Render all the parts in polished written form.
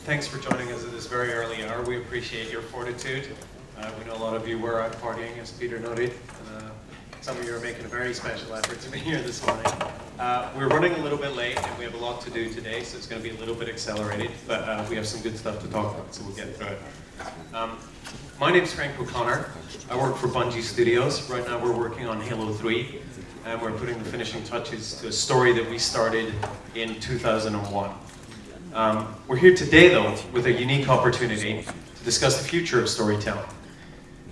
Thanks for joining us at this very early hour. We appreciate your fortitude. We know a lot of you were out partying, as Peter noted. Some of you are making a very special effort to be here this morning. We're running a little bit late, and we have a lot to do today, so it's going to be a little bit accelerated, but we have some good stuff to talk about, so we'll get through it. My name's Frank O'Connor. I work for Bungie Studios. Right now we're working on Halo 3, and we're putting the finishing touches to a story that we started in 2001. We're here today, though, with a unique opportunity to discuss the future of storytelling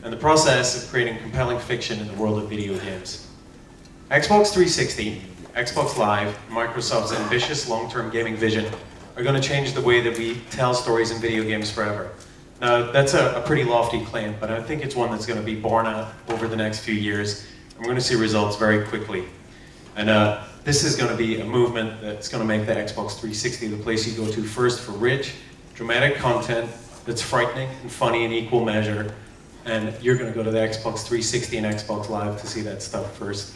and the process of creating compelling fiction in the world of video games. Xbox 360, Xbox Live, and Microsoft's ambitious long-term gaming vision are going to change the way that we tell stories in video games forever. Now, that's a pretty lofty claim, but I think it's one that's going to be borne out over the next few years, and we're going to see results very quickly. And this is going to be a movement that's going to make the Xbox 360 the place you go to first for rich, dramatic content that's frightening and funny in equal measure. And you're going to go to the Xbox 360 and Xbox Live to see that stuff first.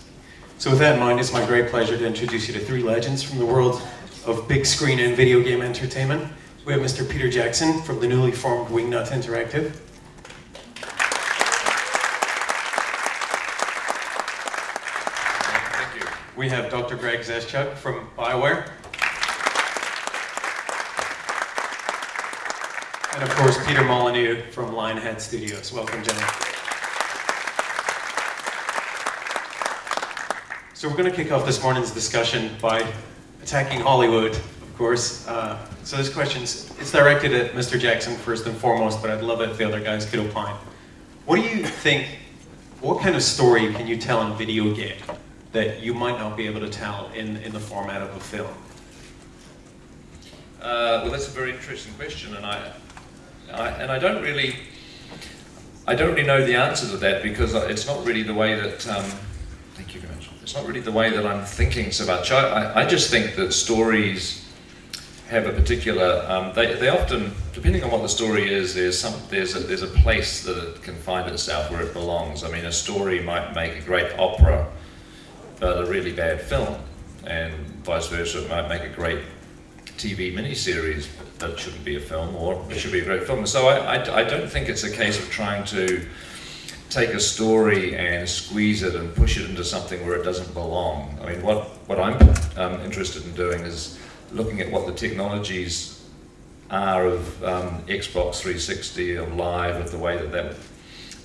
So with that in mind, it's my great pleasure to introduce you to three legends from the world of big screen and video game entertainment. We have Mr. Peter Jackson from the newly formed Wingnut Interactive. We have Dr. Greg Zeschuk from BioWare. And of course, Peter Molyneux from Lionhead Studios. Welcome, gentlemen. So we're going to kick off this morning's discussion by attacking Hollywood, of course. So this question is directed at Mr. Jackson first and foremost, but I'd love it if the other guys could opine. What do you think, what kind of story can you tell in video game that you might not be able to tell in the format of a film? Well, that's a very interesting question, and I don't really know the answer to that, because it's not really the way that. Thank you very much. It's not really the way that I'm thinking so much. I just think that stories have a particular. They often, depending on what the story is, there's a place that it can find itself where it belongs. I mean, a story might make a great opera, but a really bad film, and vice versa. It might make a great TV miniseries that shouldn't be a film, or it should be a great film. So I don't think it's a case of trying to take a story and squeeze it and push it into something where it doesn't belong. I mean, what I'm interested in doing is looking at what the technologies are of Xbox 360, of Live, of the way that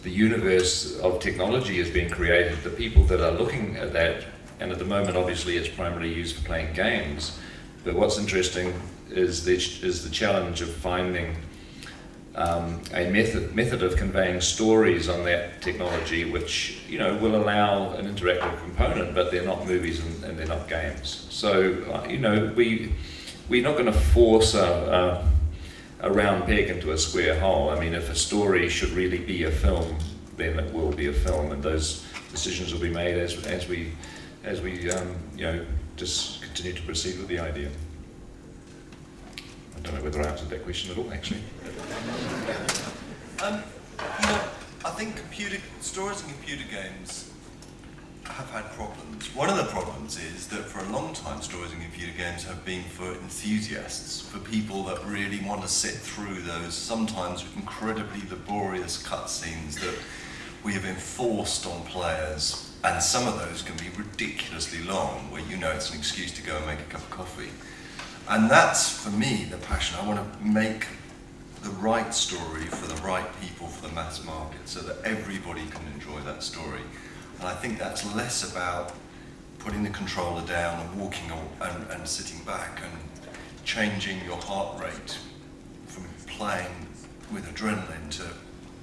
the universe of technology is being created, the people that are looking at that, and at the moment obviously it's primarily used for playing games, but what's interesting is the challenge of finding a method of conveying stories on that technology which, you know, will allow an interactive component, but they're not movies and they're not games. So, you know, we're not going to force a round peg into a square hole. I mean, if a story should really be a film, then it will be a film, and those decisions will be made as we you know, just continue to proceed with the idea. I don't know whether I answered that question at all, actually. You know, I think stories in computer games have had problems. One of the problems is that for a long time stories in computer games have been for enthusiasts, for people that really want to sit through those sometimes incredibly laborious cutscenes that we have enforced on players, and some of those can be ridiculously long, where you know it's an excuse to go and make a cup of coffee. And that's, for me, the passion. I want to make the right story for the right people, for the mass market, so that everybody can enjoy that story. And I think that's less about putting the controller down and walking and sitting back and changing your heart rate from playing with adrenaline to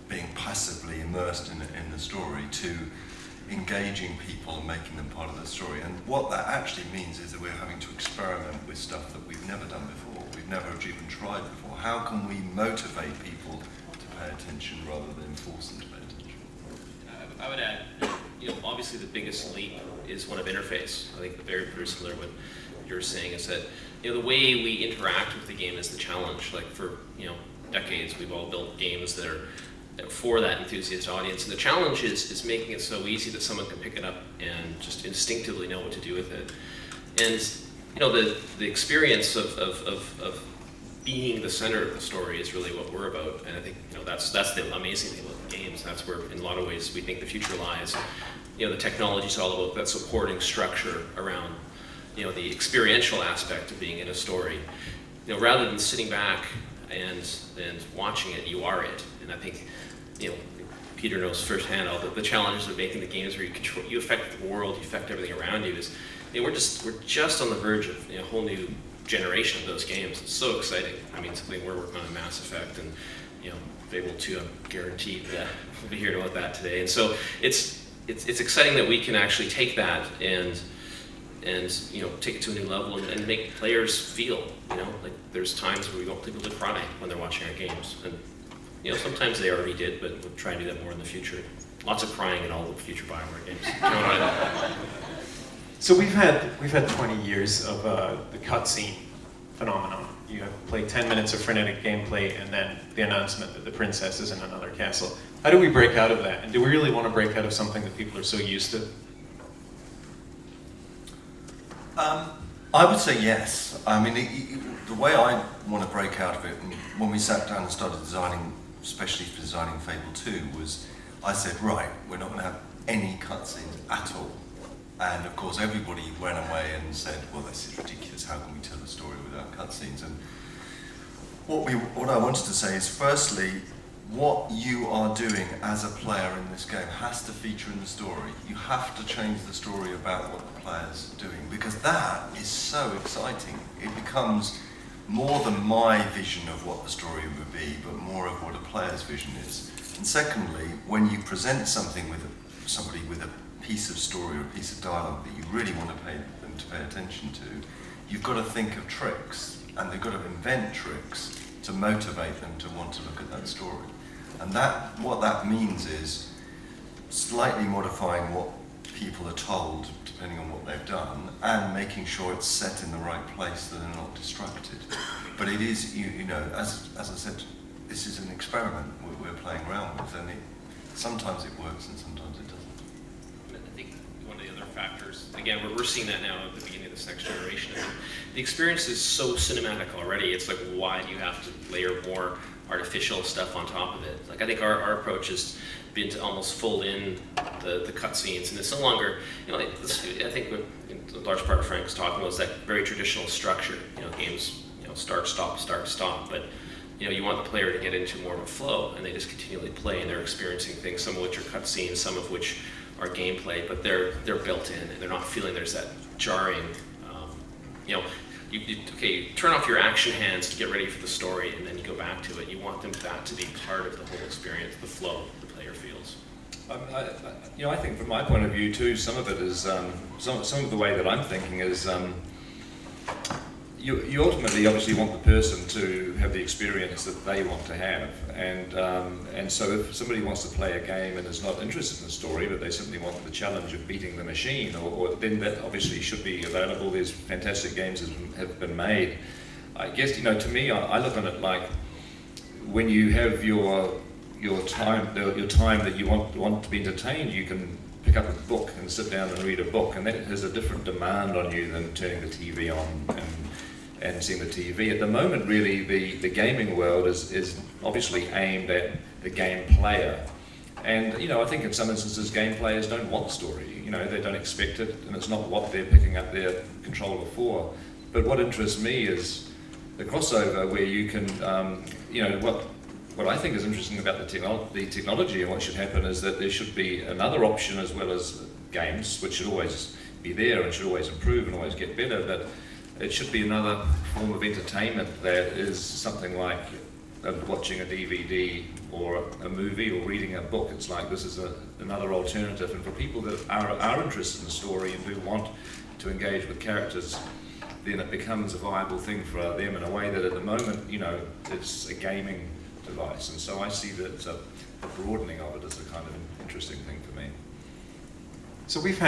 being passively immersed in the story, to engaging people and making them part of the story. And what that actually means is that we're having to experiment with stuff that we've never done before, we've never even tried before. How can we motivate people to pay attention rather than force them to pay attention? I would add, you know, obviously the biggest leap is one of interface. I think very similar to what you're saying is that, you know, the way we interact with the game is the challenge. Like for, you know, decades we've all built games that are for that enthusiast audience. And the challenge is making it so easy that someone can pick it up and just instinctively know what to do with it. And you know, the experience of being the center of the story is really what we're about. And I think that's the amazing thing about games. That's where, in a lot of ways, we think the future lies. The technology is all about that supporting structure around the experiential aspect of being in a story. Rather than sitting back and watching it, you are it. And I think Peter knows firsthand all the challenges of making the games where you affect the world, you affect everything around you. Is we're just on the verge of a whole new generation of those games. It's so exciting. I mean, something we're working on in Mass Effect, and Fable 2, I'm guaranteed that we'll be hearing about that today. And so it's exciting that we can actually take that and take it to a new level and make players feel. Like there's times where we want people to cry when they're watching our games, and sometimes they already did, but we'll try and do that more in the future. Lots of crying in all the future BioWare games. So we've had 20 years of the cutscene phenomenon. You have played 10 minutes of frenetic gameplay and then the announcement that the princess is in another castle. How do we break out of that? And do we really want to break out of something that people are so used to? I would say yes. I mean, the way I want to break out of it, and when we sat down and started designing, especially for designing Fable 2, was I said, right, we're not going to have any cutscenes at all. And of course, everybody went away and said, well, this is ridiculous. How can we tell a story without cutscenes? And what I wanted to say is, firstly, what you are doing as a player in this game has to feature in the story. You have to change the story about what the player's doing, because that is so exciting. It becomes more than my vision of what the story would be, but more of what a player's vision is. And secondly, when you present something with somebody with a piece of story or a piece of dialogue that you really want to pay them to pay attention to, you've got to think of tricks, and they've got to invent tricks to motivate them to want to look at that story. And what that means is slightly modifying what people are told, depending on what they've done, and making sure it's set in the right place so they're not distracted. But it is, as I said, this is an experiment we're playing around with, and sometimes it works and sometimes it doesn't. I think one of the other factors, again, we're seeing that now at the beginning of this next generation. The experience is so cinematic already. It's like, why do you have to layer more artificial stuff on top of it? Like, I think our approach has been to almost fold in the cutscenes, and it's no longer, I think what in large part Frank was talking about is that very traditional structure. Games, start, stop, but you want the player to get into more of a flow, and they just continually play, and they're experiencing things, some of which are cutscenes, some of which are gameplay, but they're built in, and they're not feeling there's that jarring, you turn off your action hands to get ready for the story, and then you go back to it. You want that to be part of the whole experience, the flow the player feels. I think from my point of view too, some of it is some of the way that I'm thinking is you ultimately obviously want the person to have the experience that they want to have, and so if somebody wants to play a game and is not interested in the story, but they simply want the challenge of beating the machine, or then that obviously should be available. There's fantastic games that have been made. I guess to me, I look on it like when you have your time that you want to be entertained, you can pick up a book and sit down and read a book, and that has a different demand on you than turning the TV on and seeing the TV. At the moment, really, the gaming world is obviously aimed at the game player. And, I think in some instances, game players don't want story. They don't expect it, and it's not what they're picking up their controller for. But what interests me is the crossover where you can, what I think is interesting about the technology and what should happen is that there should be another option as well as games, which should always be there and should always improve and always get better, but it should be another form of entertainment that is something like watching a DVD or a movie or reading a book. It's like this is another alternative, and for people that are interested in the story and do want to engage with characters, then it becomes a viable thing for them in a way that at the moment, it's a gaming device. And so I see that the broadening of it is a kind of interesting thing for me. So we've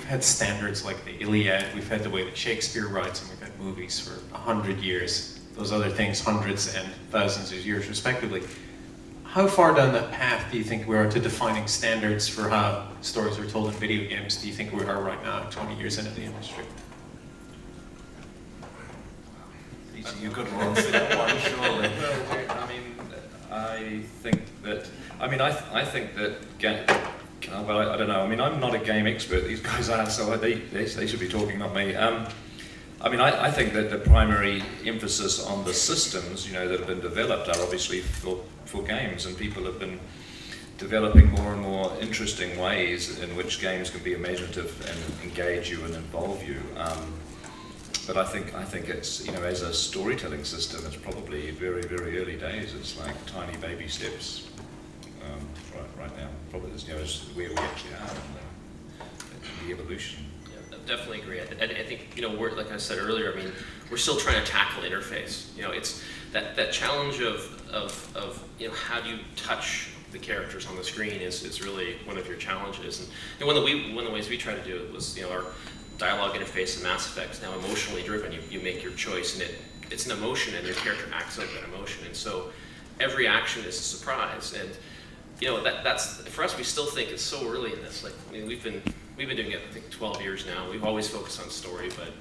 had standards like the Iliad, we've had the way that Shakespeare writes, and we've had movies for 100 years. Those other things, hundreds and thousands of years respectively. How far down that path do you think we are to defining standards for how stories are told in video games? Do you think we are right now, 20 years into the industry? easy. You've got to answer that one, surely. Well, I mean, I think that. I mean, I think that. Well, I don't know. I mean, I'm not a game expert. These guys are, so they should be talking, not me. I mean, I think that the primary emphasis on the systems, that have been developed are obviously for games, and people have been developing more and more interesting ways in which games can be imaginative and engage you and involve you. But I think it's, as a storytelling system, it's probably very, very early days. It's like tiny baby steps right now. Probably is where we actually are in the evolution. Yeah, I definitely agree. I think we're, like I said earlier. I mean, we're still trying to tackle interface. It's that challenge of how do you touch the characters on the screen is really one of your challenges. And one of the ways we try to do it was our dialogue interface in Mass Effect is now emotionally driven. You make your choice, and it's an emotion, and your character acts out that emotion. And so every action is a surprise. And that's for us. We still think it's so early in this. Like, I mean, we've been doing it, I think, 12 years now. We've always focused on story, but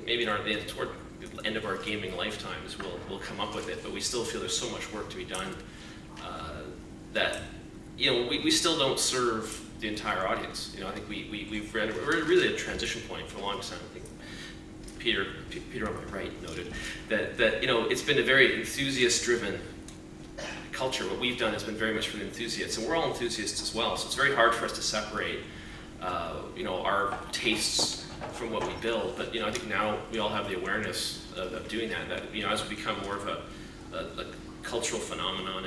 maybe toward the end of our gaming lifetimes, we'll come up with it. But we still feel there's so much work to be done that we still don't serve the entire audience. I think we're really at a transition point for a long time. I think Peter on my right noted that it's been a very enthusiast-driven culture. What we've done has been very much for the enthusiasts, and we're all enthusiasts as well. So it's very hard for us to separate, our tastes from what we build. But I think now we all have the awareness of doing that. That as we become more of a cultural phenomenon,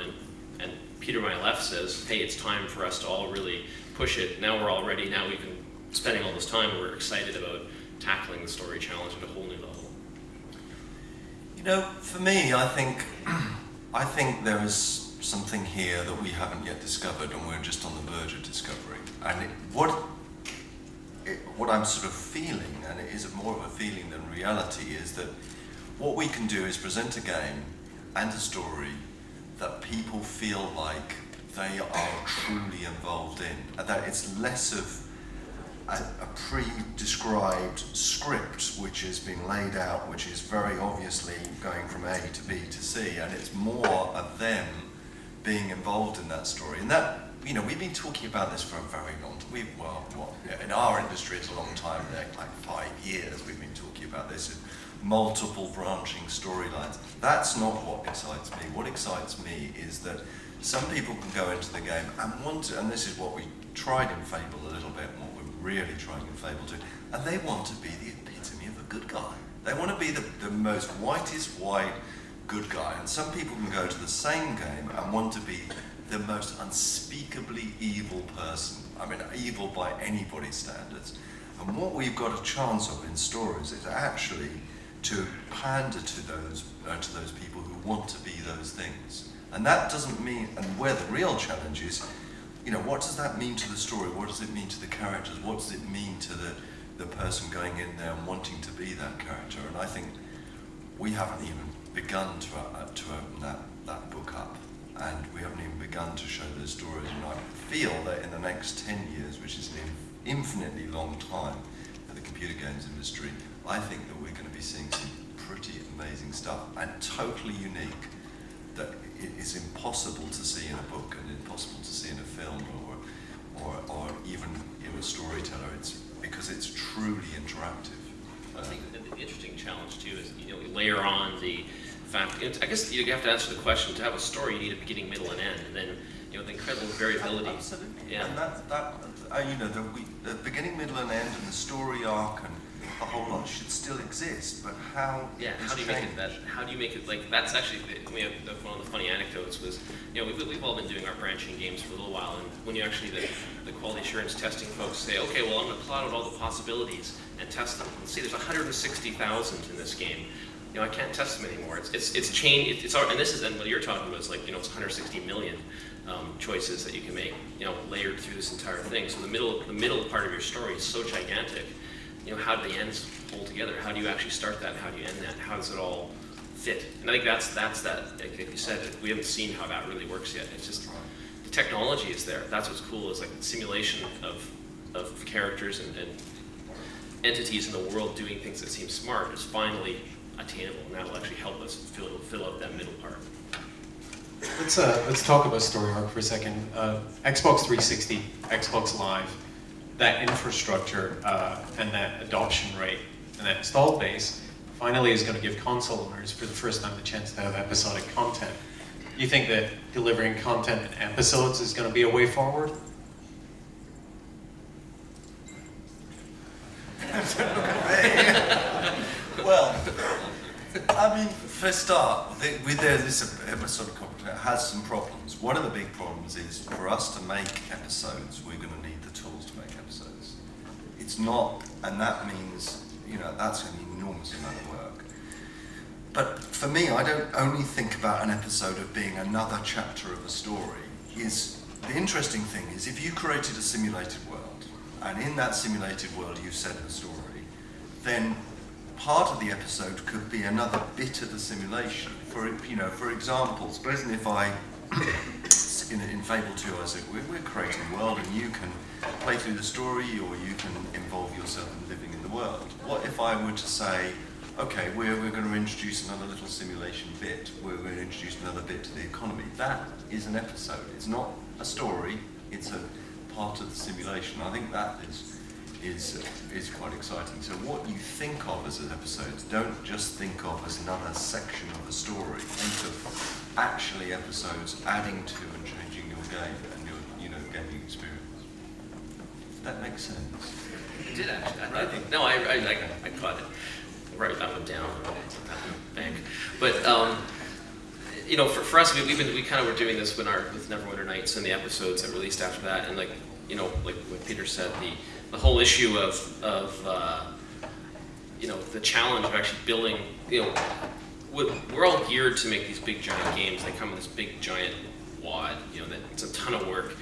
and Peter on my left says, hey, it's time for us to all really push it. Now we're all ready. Now we've been spending all this time. We're excited about tackling the story challenge at a whole new level. For me, I think there is something here that we haven't yet discovered, and we're just on the verge of discovering. And what I'm sort of feeling, and it is more of a feeling than reality, is that what we can do is present a game and a story that people feel like they are truly involved in, and that it's less of a pre-described script which is being laid out, which is very obviously going from A to B to C, and it's more of them being involved in that story. And that, we've been talking about this for a very long time. In our industry it's a long time, like 5 years we've been talking about this, multiple branching storylines. That's not what excites me. What excites me is that some people can go into the game and want to, and this is what we tried in Fable a little bit, and what we're really trying in Fable too, and they want to be the epitome of a good guy. They want to be the most whitest white good guy, and some people can go to the same game and want to be the most unspeakably evil person. I mean, evil by anybody's standards. And what we've got a chance of in stories is actually to pander to those people who want to be those things. And that doesn't mean, and where the real challenge is, what does that mean to the story? What does it mean to the characters? What does it mean to the person going in there and wanting to be that character? And I think we haven't even begun to open that book up, and we haven't even begun to show those stories. And I feel that in the next 10 years, which is an infinitely long time for the computer games industry, I think that we're going to be seeing some pretty amazing stuff, and totally unique, that it is impossible to see in a book and impossible to see in a film or even in a storyteller. It's because it's truly interactive. I think the interesting challenge too is you layer on the fact. I guess you have to answer the question. To have a story, you need a beginning, middle, and end, and then the incredible variability. Absolutely. Yeah. And the beginning, middle, and end, and the story arc, and the whole lot should still exist. But how? Yeah. How do you make it that? How do you make it like that's actually one of the funny anecdotes was we've all been doing our branching games for a little while, and when you actually the quality assurance testing folks say, okay, well, I'm going to plot out all the possibilities and test them. Let's see, there's 160,000 in this game. I can't test them anymore. It's changed. And this is, and what you're talking about is like, it's 160 million choices that you can make, layered through this entire thing. So the middle part of your story is so gigantic. How do the ends hold together? How do you actually start that? How do you end that? How does it all fit? And I think that's that. Like you said, we haven't seen how that really works yet. It's just the technology is there. That's what's cool. Is like the simulation of characters and entities in the world doing things that seem smart is finally attainable, and that will actually help us fill out that middle part. Let's talk about story arc for a second. Xbox 360, Xbox Live, that infrastructure and that adoption rate and that install base finally is going to give console owners for the first time the chance to have episodic content. Do you think that delivering content in episodes is going to be a way forward? Well, I mean, for a start, this episode content has some problems. One of the big problems is for us to make episodes, we're going to need the tools to make episodes. It's not, and that means, that's an enormous amount of work. But for me, I don't only think about an episode of being another chapter of a story. The interesting thing is if you created a simulated world, and in that simulated world you've set a story, then part of the episode could be another bit of the simulation. For example, supposing if in Fable 2 I said, we're creating a world and you can play through the story or you can involve yourself in living in the world. What if I were to say, okay, we're going to introduce another little simulation bit, we're going to introduce another bit to the economy. That is an episode. It's not a story, it's a part of the simulation. I think that is quite exciting. So what you think of as an episode, don't just think of as another section of the story. Think of actually episodes adding to and changing your game and your gaming experience. That makes sense. It did actually. I caught it. Write that one down. Bank. But for us, we kind of were doing this with Neverwinter Nights and the episodes that released after that, and like what Peter said, the whole issue of the challenge of actually building, we're all geared to make these big giant games. They come in this big giant wad, that it's a ton of work.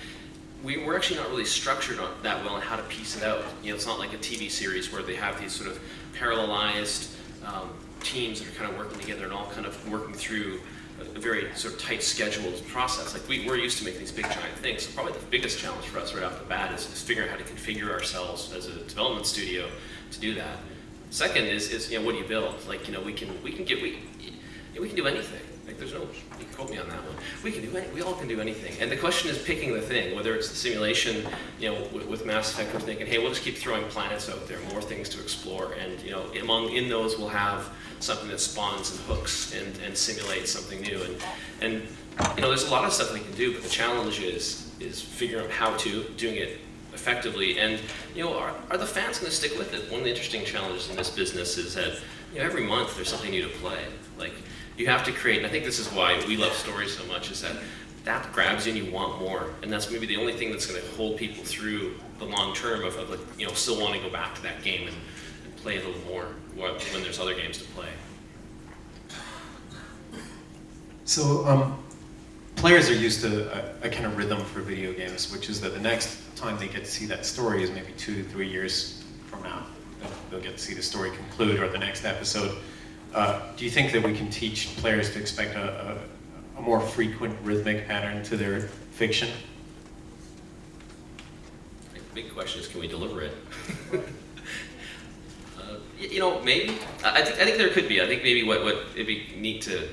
We're actually not really structured that well on how to piece it out. It's not like a TV series where they have these sort of parallelized teams that are kind of working together and all kind of working through a very sort of tight scheduled process. Like we're used to making these big giant things. So probably the biggest challenge for us right off the bat is figuring out how to configure ourselves as a development studio to do that. Second is what do you build? Like we can do anything. Like there's no, you can quote me on that one. We all can do anything. And the question is picking the thing, whether it's the simulation, with Mass Effect, we're thinking, hey, we'll just keep throwing planets out there, more things to explore, and in those we'll have something that spawns and hooks and simulates something new. And there's a lot of stuff we can do, but the challenge is figuring out how to, doing it effectively, and are the fans going to stick with it? One of the interesting challenges in this business is that every month there's something new to play. Like you have to create, and I think this is why we love stories so much, is that grabs you and you want more, and that's maybe the only thing that's going to hold people through the long term of still wanting to go back to that game and play a little more when there's other games to play. So players are used to a kind of rhythm for video games, which is that the next time they get to see that story is maybe 2 to 3 years from now. They'll get to see the story conclude or the next episode. Do you think that we can teach players to expect a more frequent rhythmic pattern to their fiction? The big question is, can we deliver it? Maybe. I think there could be. I think maybe what it'd be neat to,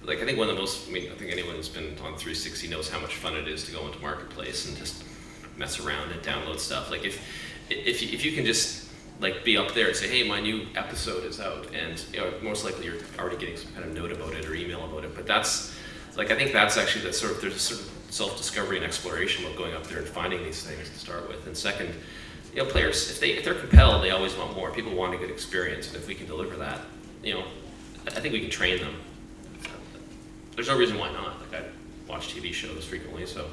I think one of the most, I think anyone who's been on 360 knows how much fun it is to go into Marketplace and just mess around and download stuff. Like if you can just be up there and say, hey, my new episode is out, and most likely you're already getting some kind of note about it or email about it. But that's I think that's actually there's a sort of self-discovery and exploration of going up there and finding these things to start with. And second, players, if they're compelled, they always want more. People want a good experience, and if we can deliver that, I think we can train them. There's no reason why not. I watch TV shows frequently, so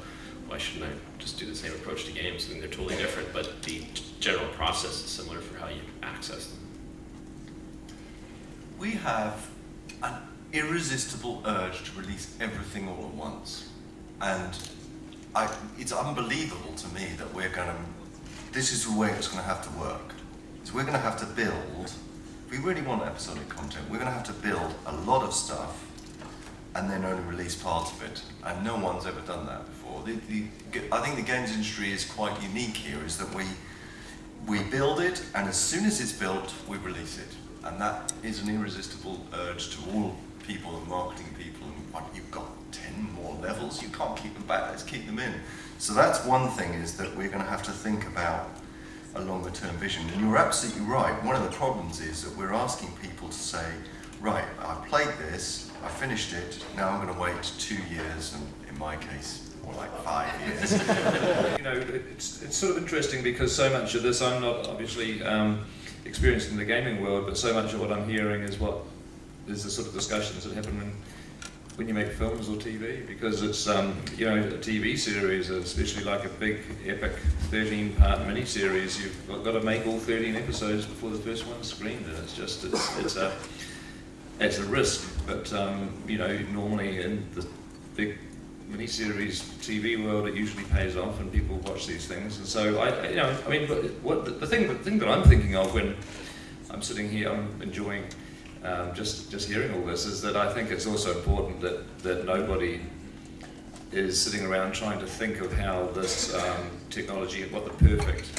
why shouldn't I just do the same approach to games? I mean, they're totally different, but the general process is similar for how you access them. We have an irresistible urge to release everything all at once. And it's unbelievable to me that this is the way it's going to have to work. So we're going to have to build, if we really want episodic content, we're going to have to build a lot of stuff and then only release parts of it. And no one's ever done that before. I think the games industry is quite unique here, is that we build it, and as soon as it's built, we release it. And that is an irresistible urge to all people and marketing people. And what, you've got 10 more levels, you can't keep them back, let's keep them in. So that's one thing, is that we're going to have to think about a longer term vision. And you're absolutely right. One of the problems is that we're asking people to say, right, I played this, I finished it, now I'm going to wait 2 years, and in my case, more like 5 years. You know, it's sort of interesting because so much of this, I'm not obviously experienced in the gaming world, but so much of what I'm hearing is the sort of discussions that happen when you make films or TV, because it's, you know, a TV series, especially like a big, epic 13-part miniseries, you've got to make all 13 episodes before the first one's screened, and it's a risk, but, you know, normally in the big miniseries TV world, it usually pays off, and people watch these things, and so, you know, I mean, the thing that I'm thinking of when I'm sitting here, I'm enjoying just hearing all this, is that I think it's also important that nobody is sitting around trying to think of how this technology, what the perfect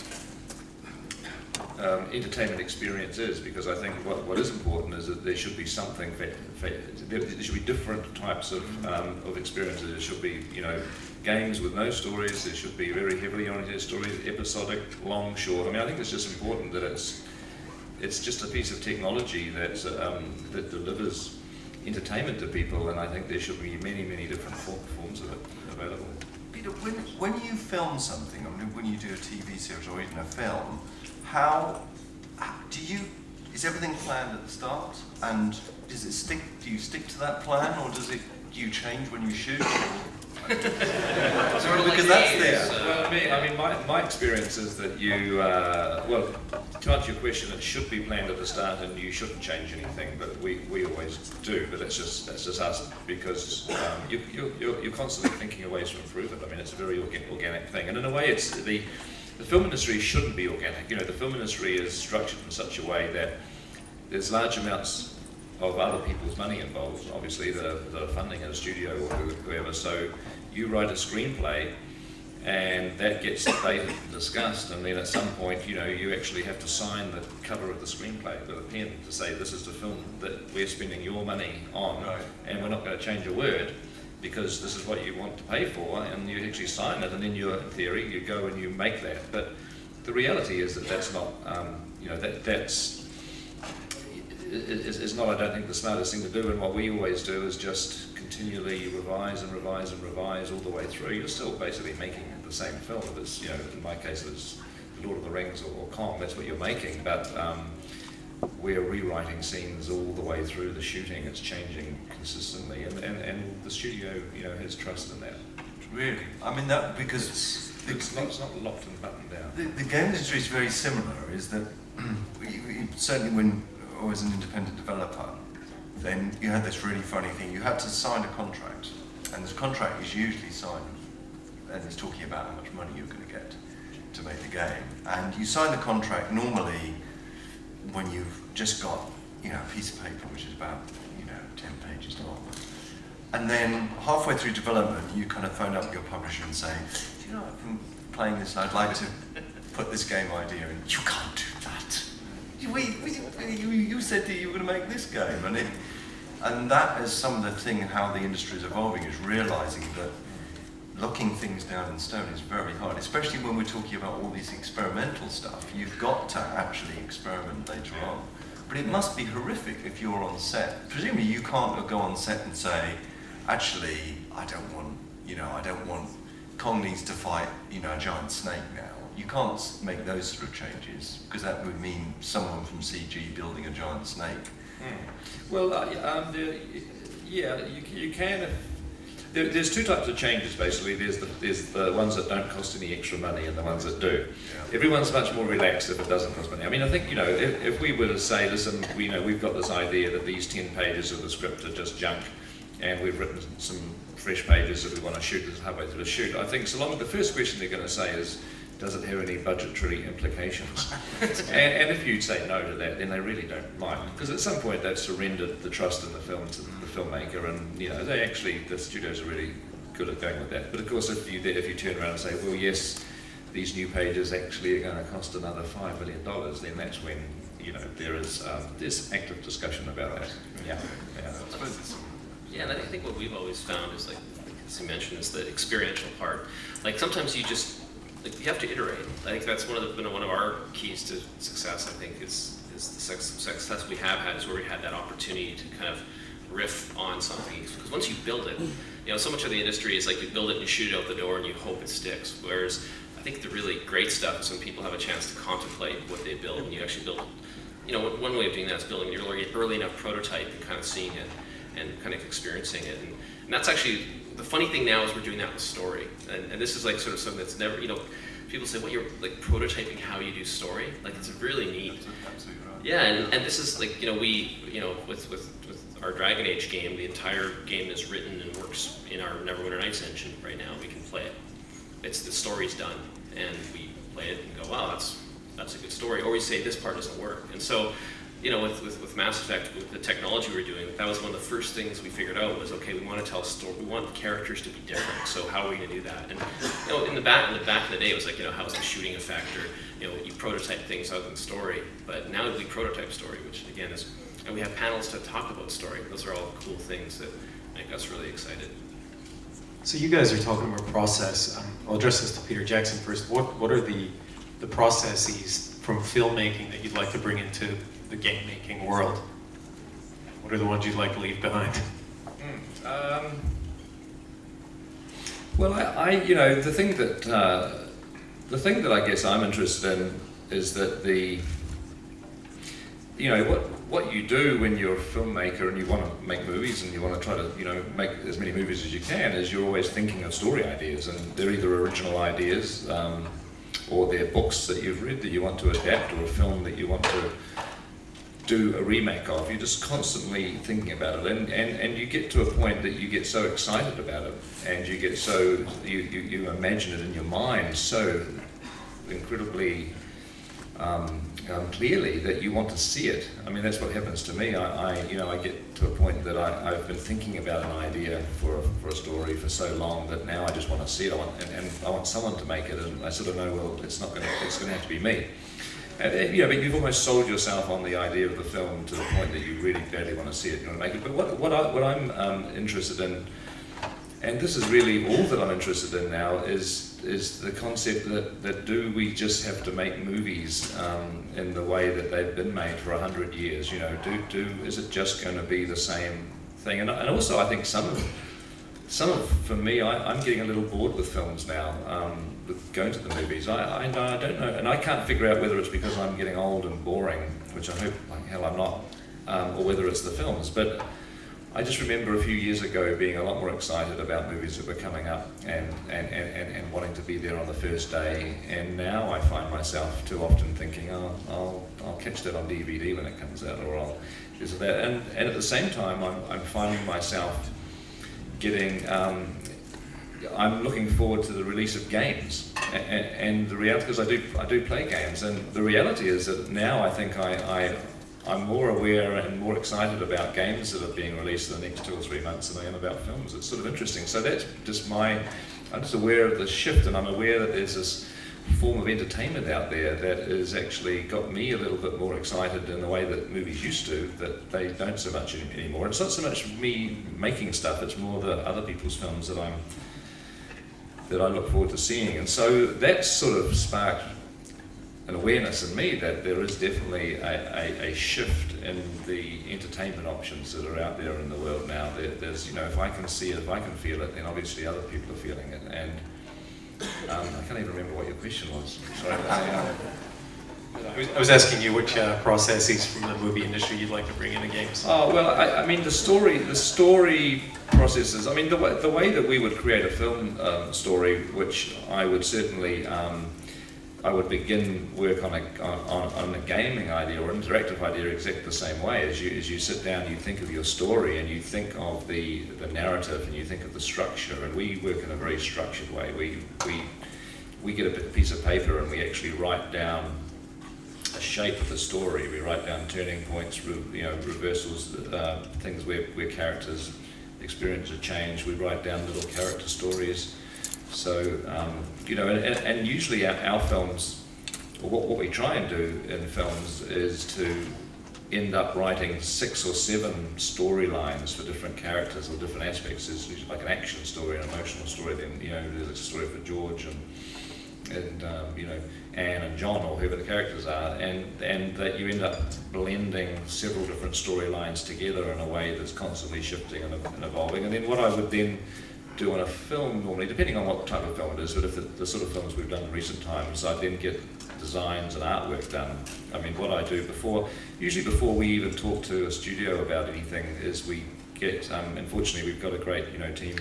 entertainment experience is, because I think what is important is that there should be something, there should be different types of experiences. There should be, you know, games with no stories, there should be very heavily oriented stories, episodic, long, short. I mean, I think it's just important that it's just a piece of technology that delivers entertainment to people, and I think there should be many, many different forms of it available. Peter, when you film something, I mean, when you do a TV series or even a film, is everything planned at the start? And do you stick to that plan, or do you change when you shoot? Because that's the... Well, I mean, my experience is that you, well, to answer your question, it should be planned at the start and you shouldn't change anything, but we always do, but that's just us, because you're constantly thinking of ways to improve it. I mean, it's a very organic thing, and in a way it's the film industry shouldn't be organic. You know, the film industry is structured in such a way that there's large amounts of other people's money involved, obviously, that are funding a studio or whoever. So you write a screenplay, and that gets debated and discussed, and then at some point, you know, you actually have to sign the cover of the screenplay with a pen to say this is the film that we're spending your money on, right, and we're not going to change a word because this is what you want to pay for, and you actually sign it, and then in theory, you go and you make that. But the reality is that that's not, you know, that's not, I don't think, the smartest thing to do, and what we always do is just continually revise and revise and revise all the way through. You're still basically making the same film. If it's, you know, in my case, if it's Lord of the Rings or Kong, that's what you're making, but we're rewriting scenes all the way through the shooting. It's changing consistently, and the studio, you know, has trust in that. Really? I mean, that, because... It's not locked and buttoned down. The game industry is very similar, is that certainly when I was an independent developer, then you had this really funny thing. You had to sign a contract, and this contract is usually signed, and it's talking about how much money you're going to get to make the game. And you sign the contract normally when you've just got, you know, a piece of paper which is about, you know, 10 pages long. And then halfway through development, you kind of phone up your publisher and say, do you know, I've been playing this, I'd like to put this game idea in. You can't do that. You said that you were going to make this game, and that is some of the thing how the industry is evolving, is realizing that locking things down in stone is very hard, especially when we're talking about all this experimental stuff. You've got to actually experiment later on. But it must be horrific if you're on set. Presumably you can't go on set and say, actually, I don't want Kong needs to fight, you know, a giant snake now. You can't make those sort of changes, because that would mean someone from CG building a giant snake. Well, yeah, you can. There's two types of changes, basically. There's the ones that don't cost any extra money and the ones that do. Yeah. Everyone's much more relaxed if it doesn't cost money. I mean, I think, you know, if we were to say, listen, we've got this idea that these 10 pages of the script are just junk, and we've written some fresh pages that we want to shoot this halfway through the shoot, I think so long as the first question they're going to say is, does it have any budgetary implications? and if you say no to that, then they really don't mind, because at some point they've surrendered the trust in the film to the filmmaker, and, you know, the studios are really good at going with that. But of course, if you turn around and say, well, yes, these new pages actually are going to cost another $5 million, then that's when there's active discussion about that. Yeah. I suppose it's Yeah, and I think what we've always found is, like as you mentioned, is the experiential part. Like sometimes you just you have to iterate. I think that's one of our keys to success. I think is the success we have had is where we had that opportunity to kind of riff on something. Because once you build it, so much of the industry is like you build it and you shoot it out the door and you hope it sticks. Whereas I think the really great stuff is when people have a chance to contemplate what they build and you actually build. One way of doing that is building an early enough prototype and kind of seeing it and kind of experiencing it. And that's actually, the funny thing now is we're doing that with story. And this is like sort of something that's never, people say, well, you're like prototyping how you do story. Like it's really neat. absolutely right. Yeah, and this is like, with our Dragon Age game, the entire game is written and works in our Neverwinter Nights engine right now. We can play it. It's the story's done. And we play it and go, wow, that's a good story. Or we say this part doesn't work. And so, with Mass Effect, with the technology we were doing, that was one of the first things we figured out was, okay, we want to tell a story. We want the characters to be different. So how are we going to do that? And in the back of the day, it was like, how's the shooting a factor? You prototype things out in the story. But now we prototype story, which again is, and we have panels to talk about story. Those are all cool things that make us really excited. So you guys are talking about process. I'll address this to Peter Jackson first. What are the processes from filmmaking that you'd like to bring into the game making world? What are the ones you'd like to leave behind? Well, the thing that I guess I'm interested in is that what you do when you're a filmmaker and you want to make movies and you want to try to make as many movies as you can is you're always thinking of story ideas, and they're either original ideas or they're books that you've read that you want to adapt, or a film that you want to do a remake of. You're just constantly thinking about it, and you get to a point that you get so excited about it, and you get so you imagine it in your mind so incredibly clearly that you want to see it. I mean, that's what happens to me. I get to a point that I've been thinking about an idea for a story for so long that now I just want to see it. I want someone to make it, and I sort of know, well, it's going to have to be me. But you've almost sold yourself on the idea of the film to the point that you really badly want to see it, you want to make it. But what I'm interested in, and this is really all that I'm interested in now, is the concept that do we just have to make movies in the way that they've been made for 100 years? Is it just going to be the same thing? And also, I think for me, I'm getting a little bored with films now, with going to the movies. I don't know, and I can't figure out whether it's because I'm getting old and boring, which I hope like hell I'm not, or whether it's the films. But I just remember a few years ago being a lot more excited about movies that were coming up and wanting to be there on the first day. And now I find myself too often thinking, I'll catch that on DVD when it comes out, or I'll this or that. And at the same time, I'm finding myself getting. I'm looking forward to the release of games, and the reality, because I do play games, and the reality is that now I think I'm more aware and more excited about games that are being released in the next 2 or 3 months than I am about films. It's sort of interesting. So that's just I'm just aware of the shift, and I'm aware that there's this form of entertainment out there that has actually got me a little bit more excited in the way that movies used to, that they don't so much anymore. It's not so much me making stuff, it's more the other people's films that I look forward to seeing. And so that's sort of sparked an awareness in me that there is definitely a shift in the entertainment options that are out there in the world now. There's, if I can see it, if I can feel it, then obviously other people are feeling it. And I can't even remember what your question was. Sorry. I was asking you which processes from the movie industry you'd like to bring into games. Oh well, I mean the story processes. I mean the way that we would create a film story, which I would certainly. I would begin work on a gaming idea or interactive idea exactly the same way. As you sit down, you think of your story and you think of the narrative and you think of the structure. And we work in a very structured way. We get a piece of paper and we actually write down a shape of the story. We write down turning points, reversals, things where characters experience a change. We write down little character stories. So, and usually our films, or what we try and do in films is to end up writing 6 or 7 storylines for different characters or different aspects. There's usually like an action story, an emotional story, then there's a story for George and Anne and John or whoever the characters are, and that you end up blending several different storylines together in a way that's constantly shifting and evolving. And then what I would then do on a film normally, depending on what type of film it is, but if the sort of films we've done in recent times, I then get designs and artwork done. I mean, what I do usually before we even talk to a studio about anything, is we get, unfortunately we've got a great team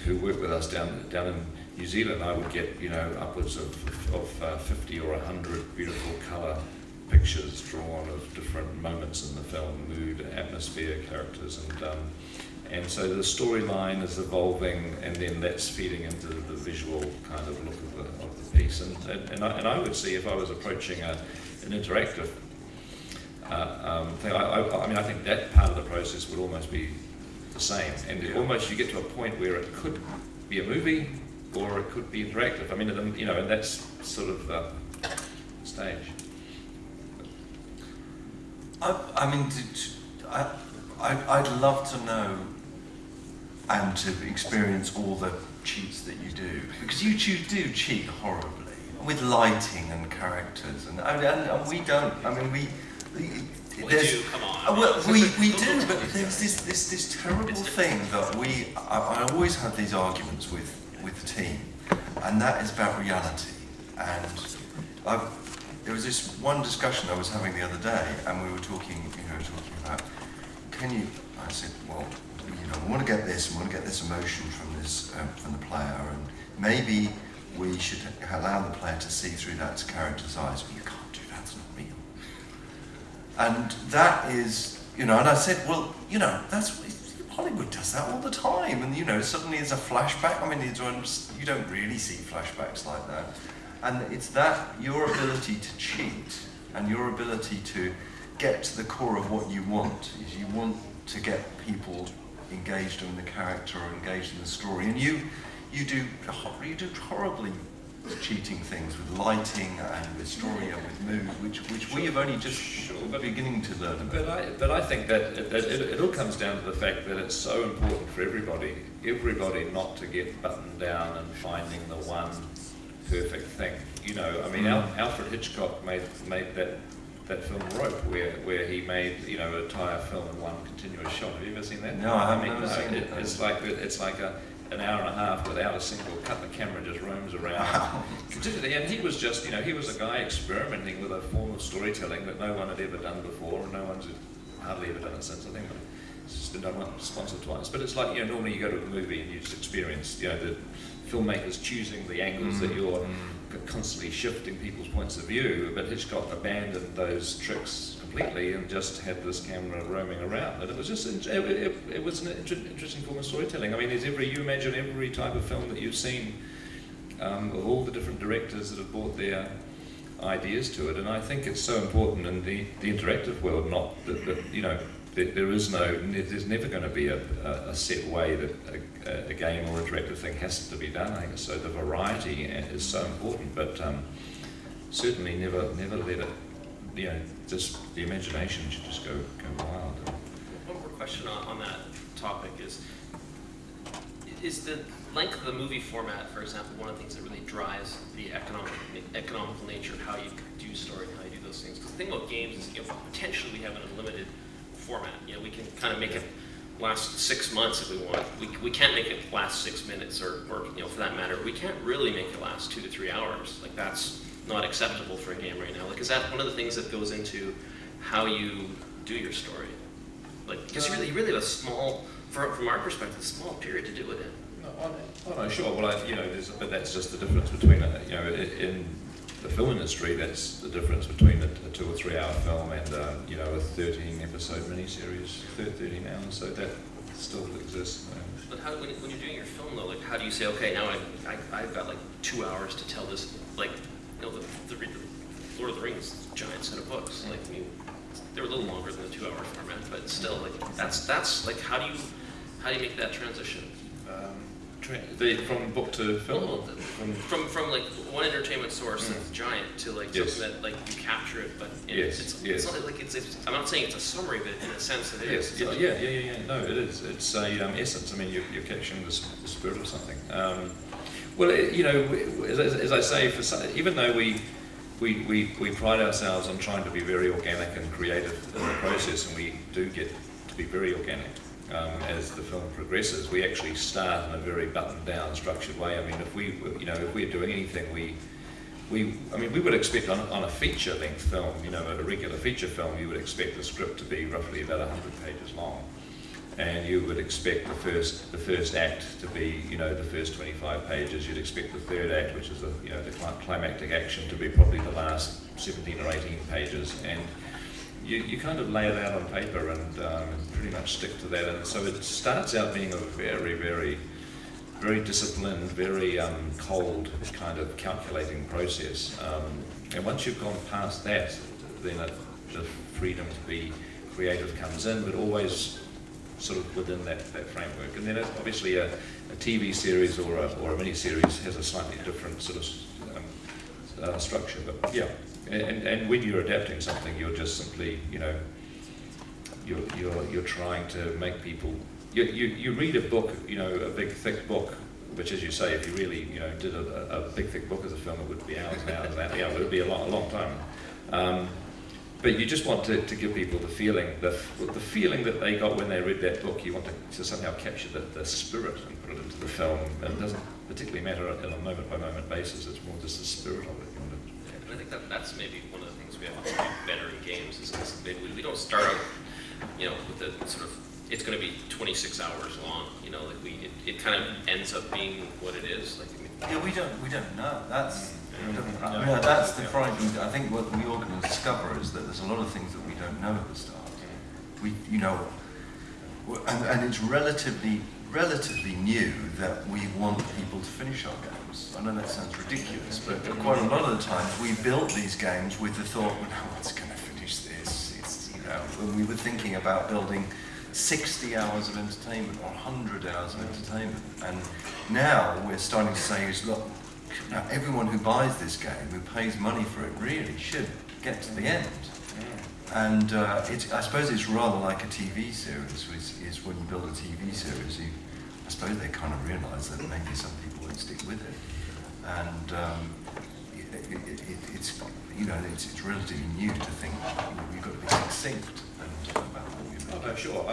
who work with us down in New Zealand. I would get upwards of 50 or 100 beautiful colour pictures drawn of different moments in the film, mood, atmosphere, characters, and so the storyline is evolving, and then that's feeding into the visual kind of look of the piece. And I would see, if I was approaching an interactive thing, I think that part of the process would almost be the same, and almost you get to a point where it could be a movie or it could be interactive. I mean, and that's sort of the stage. I'd love to know and to experience all the cheats that you do, because you do cheat horribly with lighting and characters, and we don't. I mean, we do. Come on. Well, we do, but there's this terrible thing that I always have these arguments with the team, and that is about reality. And there was this one discussion I was having the other day, and we were talking about, I said, well, we want to get this, and we want to get this emotion from the player, and maybe we should allow the player to see through that character's eyes. But you can't do that, it's not real. And that is, and I said, well, that's Hollywood does that all the time, and suddenly there's a flashback. I mean, you don't really see flashbacks like that, and it's that your ability to cheat and your ability to get to the core of what you want is you want to get people engaged in the character or engaged in the story, and you do horribly cheating things with lighting and with story and with mood, which we have only just beginning to learn about. But I think that it all comes down to the fact that it's so important for everybody not to get buttoned down and finding the one perfect thing. I mean, Alfred Hitchcock made that film Rope, where he made an entire film in one continuous shot. Have you ever seen that? No, I haven't ever seen it. It's like an hour and a half without a single cut. The camera just roams around. Wow. And he was just, he was a guy experimenting with a form of storytelling that no one had ever done before, and no one's hardly ever done it since. I think it's just been done once or twice. But it's like, normally you go to a movie and you just experience, the filmmakers choosing the angles that you're constantly shifting people's points of view, but Hitchcock abandoned those tricks completely and just had this camera roaming around. And it was just, it was an interesting form of storytelling. I mean, you imagine every type of film that you've seen, of all the different directors that have brought their ideas to it, and I think it's so important in the interactive world, not that there's never going to be a set way that a game or interactive thing has to be done. I think so. The variety is so important, but certainly never let it. Just the imagination should just go wild. One more question on that topic is the length of the movie format, for example, one of the things that really drives the economical nature of how you do story and how you do those things. Because the thing about games is, potentially we have an unlimited format. We can kind of make it last 6 months if we want. We can't make it last 6 minutes, or for that matter, we can't really make it last 2 to 3 hours. Like, that's not acceptable for a game right now. Like, is that one of the things that goes into how you do your story? Like, because you really have a small, from our perspective, a small period to do it in. No, sure. Well, but that's just the difference between in the film industry, that's the difference between a 2 or 3 hour film and a 13 episode miniseries, 13 hours. So that still exists. But when you're doing your film though, like, how do you say, okay, now I've got like 2 hours to tell this, like, the Lord of the Rings giant set of books. Like, I mean, they were a little longer than the 2 hour format, but still, like, that's like, how do you make that transition? from book to film? Well, from like one entertainment source that's giant to like Yes. something that like you capture it, but Yes, it's yes. not like it's I'm not saying it's a summary, but in a sense it Yes, is. yeah. No, it is. It's a essence. I mean, you're capturing the spirit of something. Well, as I say, even though we pride ourselves on trying to be very organic and creative in the process, and we do get to be very organic as the film progresses, we actually start in a very buttoned-down, structured way. I mean, if we're doing anything, we would expect on a feature-length film, a regular feature film, you would expect the script to be roughly about 100 pages long, and you would expect the first act to be, the first 25 pages. You'd expect the third act, which is the climactic action, to be probably the last 17 or 18 pages, and you kind of lay it out on paper and pretty much stick to that. And so it starts out being a very, very, very disciplined, very cold kind of calculating process. And once you've gone past that, then the freedom to be creative comes in, but always sort of within that framework. And then obviously a TV series or a mini-series has a slightly different sort of structure, but yeah. And when you're adapting something, you're just simply, you're trying to make people. You read a book, a big thick book, which, as you say, if you really, did a big thick book as a film, it would be hours and hours and hours. Yeah, it would be a long time. But you just want to give people the feeling that they got when they read that book. You want to somehow capture the spirit and put it into the film. And it doesn't particularly matter on a moment by moment basis. It's more just the spirit of it. And I think that's maybe one of the things we have to do better in games is maybe we don't start out, with the sort of, it's going to be 26 hours long, it kind of ends up being what it is. Yeah, we don't know. That's that's the frightening. I think what we all can discover is that there's a lot of things that we don't know at the start. And it's relatively new that we want people to finish our games. I know that sounds ridiculous, but quite a lot of the times we built these games with the thought, well, no one's going to finish this. It's, when we were thinking about building 60 hours of entertainment or 100 hours of entertainment. And now we're starting to say, look, everyone who buys this game, who pays money for it, really should get to the end. And I suppose it's rather like a TV series, is when you build a TV series, I suppose they kind of realise that maybe some people won't stick with it. And it's relatively new to think you've got to be succinct about what you're making. Oh, no, sure.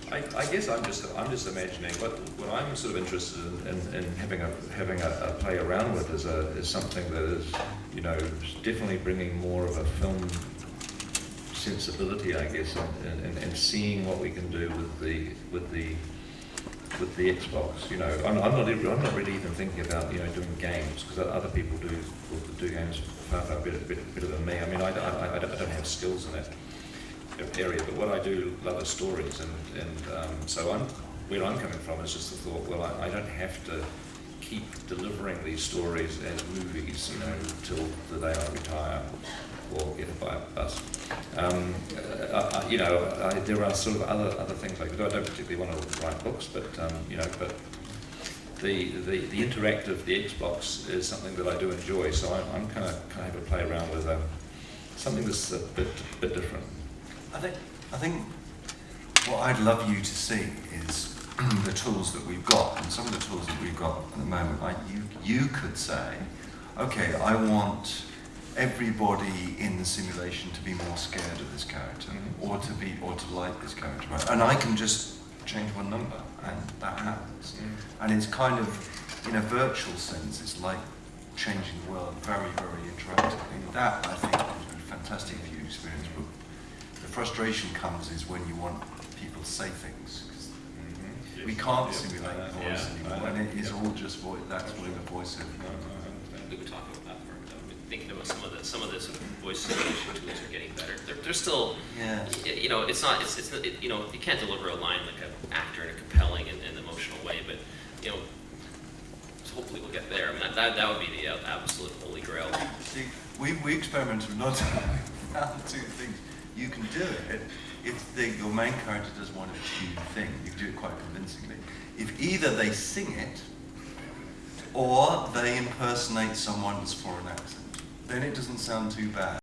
I guess I'm just imagining what I'm sort of interested in having a play around with is something that is definitely bringing more of a film sensibility, I guess, and seeing what we can do with the Xbox. I'm not really even thinking about doing games, because other people do games far better than me. I mean, I don't have skills in that area, but what I do love are stories, and so where I'm coming from is just the thought, well, I don't have to keep delivering these stories as movies, till the day I retire or get hit by a bus. There are sort of other things like that. I don't particularly want to write books, but but the interactive, the Xbox is something that I do enjoy. So I'm kind of have a play around with something that's a bit different. I think what I'd love you to see is the tools that we've got, and some of the tools that we've got at the moment. You could say, okay, I want everybody in the simulation to be more scared of this character, or to like this character, and I can just change one number, and that happens. And it's kind of, in a virtual sense, it's like changing the world, very, very interactive. That I think would be fantastic for you experience. But the frustration comes is when you want people to say things. We can't simulate voice anymore, and it is all just voice. That's where the voice is. We were talking about that part. Thinking about some of the sort of voice simulation tools are getting better. They're still, it's not. You can't deliver a line like an actor in a compelling and emotional way, but so hopefully we'll get there. I mean, that would be the absolute holy grail. See, we experimented with not found two things. You can do it if your main character does one of two things. You can do it quite quite convincingly. If either they sing it, or they impersonate someone's foreign accent, then it doesn't sound too bad.